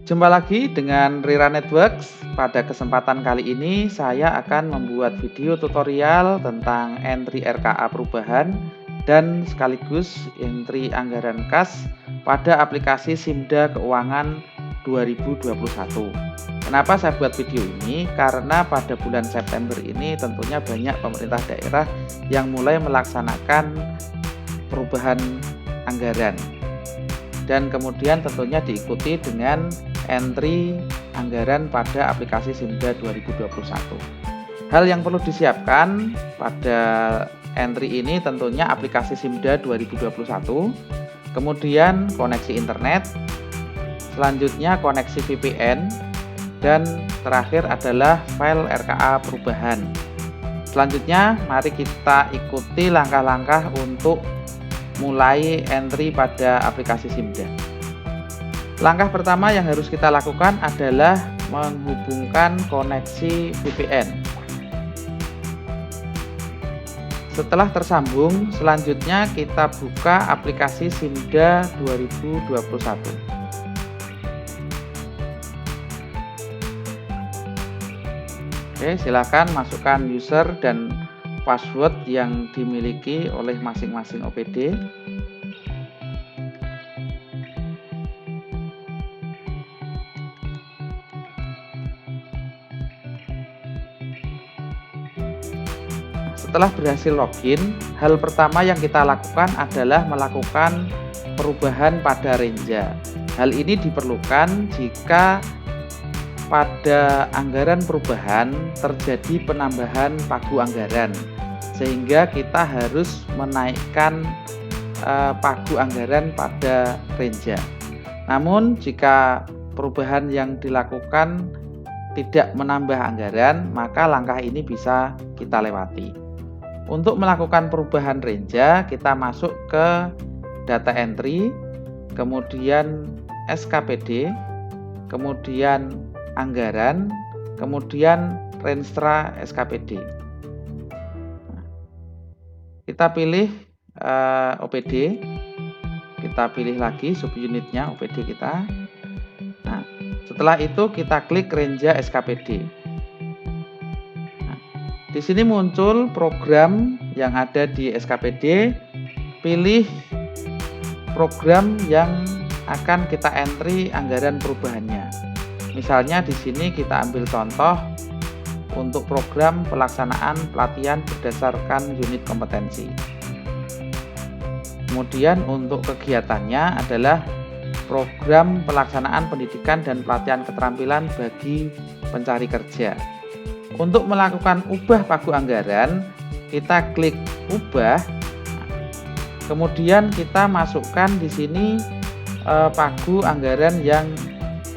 Jumpa lagi dengan Rira Networks. Pada kesempatan kali ini saya akan membuat video tutorial tentang entry RKA perubahan dan sekaligus entry anggaran kas pada aplikasi Simda Keuangan 2021. Kenapa saya buat video ini? Karena pada bulan September ini tentunya banyak pemerintah daerah yang mulai melaksanakan perubahan anggaran. Dan kemudian tentunya diikuti dengan entry anggaran pada aplikasi Simda 2021. Hal yang perlu disiapkan pada entry ini tentunya aplikasi Simda 2021, kemudian koneksi internet, selanjutnya koneksi VPN, dan terakhir adalah file RKA perubahan. Selanjutnya mari kita ikuti langkah-langkah untuk mulai entry pada aplikasi Simda. Langkah pertama yang harus kita lakukan adalah menghubungkan koneksi VPN. Setelah tersambung, selanjutnya kita buka aplikasi Simda 2021. Oke, silakan masukkan user dan password yang dimiliki oleh masing-masing OPD. Setelah berhasil login, hal pertama yang kita lakukan adalah melakukan perubahan pada Renja. Hal ini diperlukan jika pada anggaran perubahan terjadi penambahan pagu anggaran, sehingga kita harus menaikkan pagu anggaran pada Renja. Namun jika perubahan yang dilakukan tidak menambah anggaran, maka langkah ini bisa kita lewati. Untuk melakukan perubahan Renja, kita masuk ke data entry, kemudian SKPD, kemudian anggaran, kemudian Renstra SKPD. Kita pilih OPD, kita pilih lagi subunitnya OPD kita. Nah, setelah itu kita klik Renja SKPD. Nah, di sini muncul program yang ada di SKPD. Pilih program yang akan kita entry anggaran perubahannya. Misalnya di sini kita ambil contoh untuk program pelaksanaan pelatihan berdasarkan unit kompetensi. Kemudian untuk kegiatannya adalah program pelaksanaan pendidikan dan pelatihan keterampilan bagi pencari kerja. Untuk melakukan ubah pagu anggaran, kita klik ubah. Kemudian kita masukkan di sini pagu anggaran yang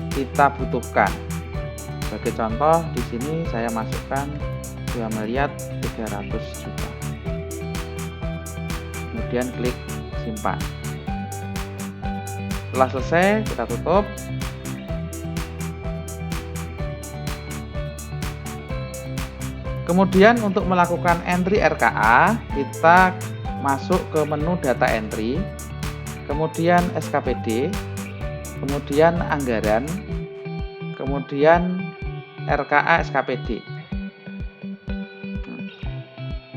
kita butuhkan. Sebagai contoh, di sini saya masukkan 2.300.000.000. Kemudian klik simpan. Setelah selesai, kita tutup. Kemudian untuk melakukan entry RKA, kita masuk ke menu data entry, kemudian SKPD, kemudian anggaran, kemudian RKA SKPD.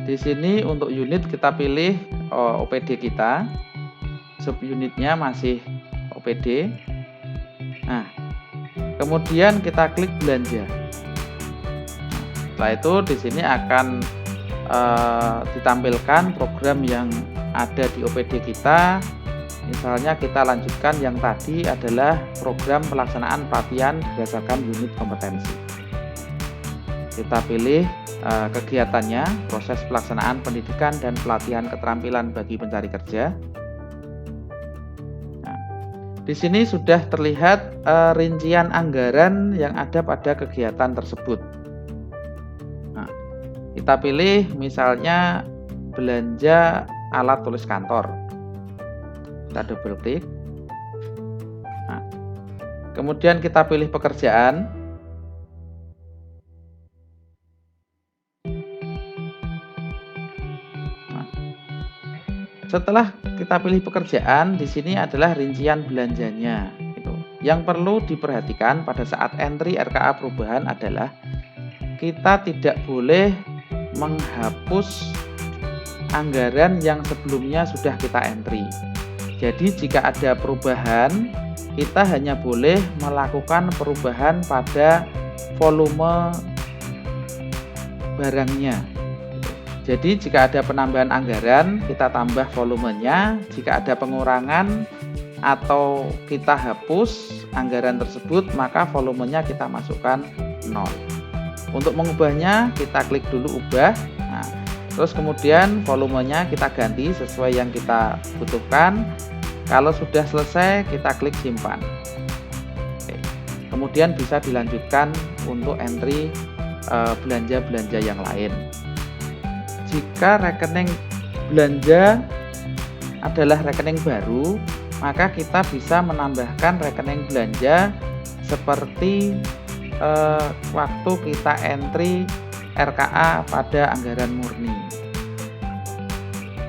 Di sini untuk unit kita pilih OPD kita, subunitnya masih OPD. Nah, kemudian kita klik belanja. Setelah itu di sini akan ditampilkan program yang ada di OPD kita. Misalnya kita lanjutkan yang tadi adalah program pelaksanaan pelatihan berdasarkan unit kompetensi. Kita pilih kegiatannya, proses pelaksanaan pendidikan dan pelatihan keterampilan bagi pencari kerja. Nah, di sini sudah terlihat rincian anggaran yang ada pada kegiatan tersebut. Nah, kita pilih misalnya belanja alat tulis kantor. Kita double klik. Nah, kemudian kita pilih pekerjaan. Nah, setelah kita pilih pekerjaan, di sini adalah rincian belanjanya. Gitu. Yang perlu diperhatikan pada saat entry RKA perubahan adalah kita tidak boleh menghapus anggaran yang sebelumnya sudah kita entry. Jadi jika ada perubahan, kita hanya boleh melakukan perubahan pada volume barangnya. Jadi jika ada penambahan anggaran, kita tambah volumenya. Jika ada pengurangan atau kita hapus anggaran tersebut, maka volumenya kita masukkan 0. Untuk mengubahnya, kita klik dulu ubah. Nah, terus kemudian volumenya kita ganti sesuai yang kita butuhkan. Kalau sudah selesai, kita klik simpan. Oke. Kemudian bisa dilanjutkan untuk entry belanja-belanja yang lain. Jika rekening belanja adalah rekening baru, maka kita bisa menambahkan rekening belanja seperti waktu kita entry RKA pada anggaran murni.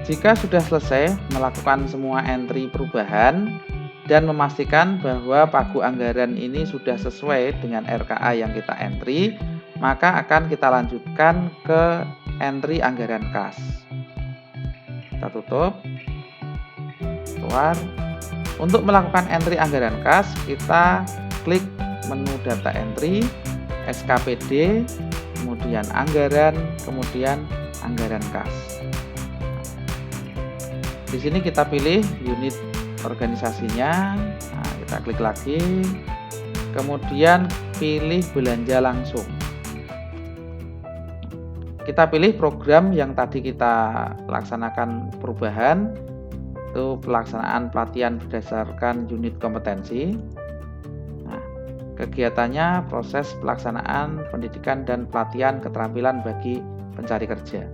Jika sudah selesai melakukan semua entry perubahan dan memastikan bahwa pagu anggaran ini sudah sesuai dengan RKA yang kita entry, maka akan kita lanjutkan ke entry anggaran kas. Kita tutup, keluar. Untuk melakukan entry anggaran kas, kita klik menu data entry, SKPD, kemudian anggaran, kemudian anggaran kas. Di sini kita pilih unit organisasinya, nah, kita klik lagi, kemudian pilih belanja langsung. Kita pilih program yang tadi kita laksanakan perubahan, itu pelaksanaan pelatihan berdasarkan unit kompetensi. Nah, kegiatannya proses pelaksanaan pendidikan dan pelatihan keterampilan bagi pencari kerja.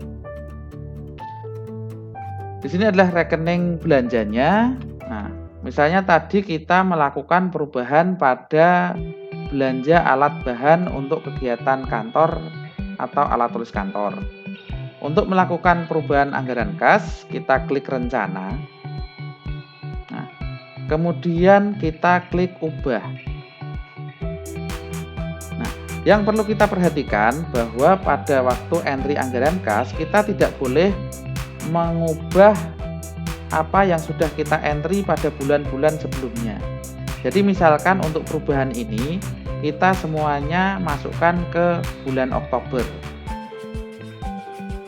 Di sini adalah rekening belanjanya. Nah, misalnya tadi kita melakukan perubahan pada belanja alat bahan untuk kegiatan kantor atau alat tulis kantor. Untuk melakukan perubahan anggaran kas, kita klik rencana. Nah, kemudian kita klik ubah. Nah, yang perlu kita perhatikan bahwa pada waktu entry anggaran kas, kita tidak boleh mengubah apa yang sudah kita entry pada bulan-bulan sebelumnya. Jadi misalkan untuk perubahan ini kita semuanya masukkan ke bulan Oktober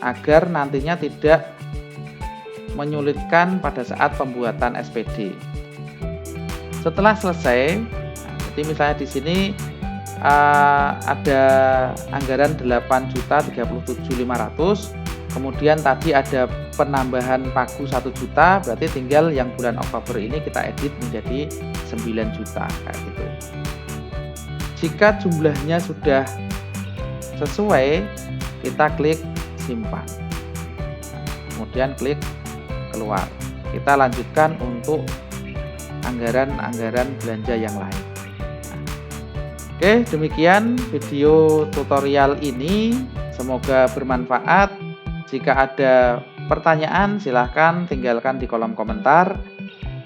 agar nantinya tidak menyulitkan pada saat pembuatan SPD. Setelah selesai, jadi misalnya di sini ada anggaran 8.037.500, kemudian tadi ada penambahan pagu 1 juta, berarti tinggal yang bulan Oktober ini kita edit menjadi 9 juta kayak gitu. Jika jumlahnya sudah sesuai, kita klik simpan. Kemudian klik keluar. Kita lanjutkan untuk anggaran-anggaran belanja yang lain. Oke, demikian video tutorial ini. Semoga bermanfaat. Jika ada pertanyaan, silahkan tinggalkan di kolom komentar.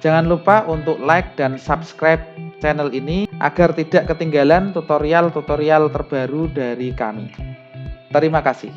Jangan lupa untuk like dan subscribe channel ini agar tidak ketinggalan tutorial-tutorial terbaru dari kami. Terima kasih.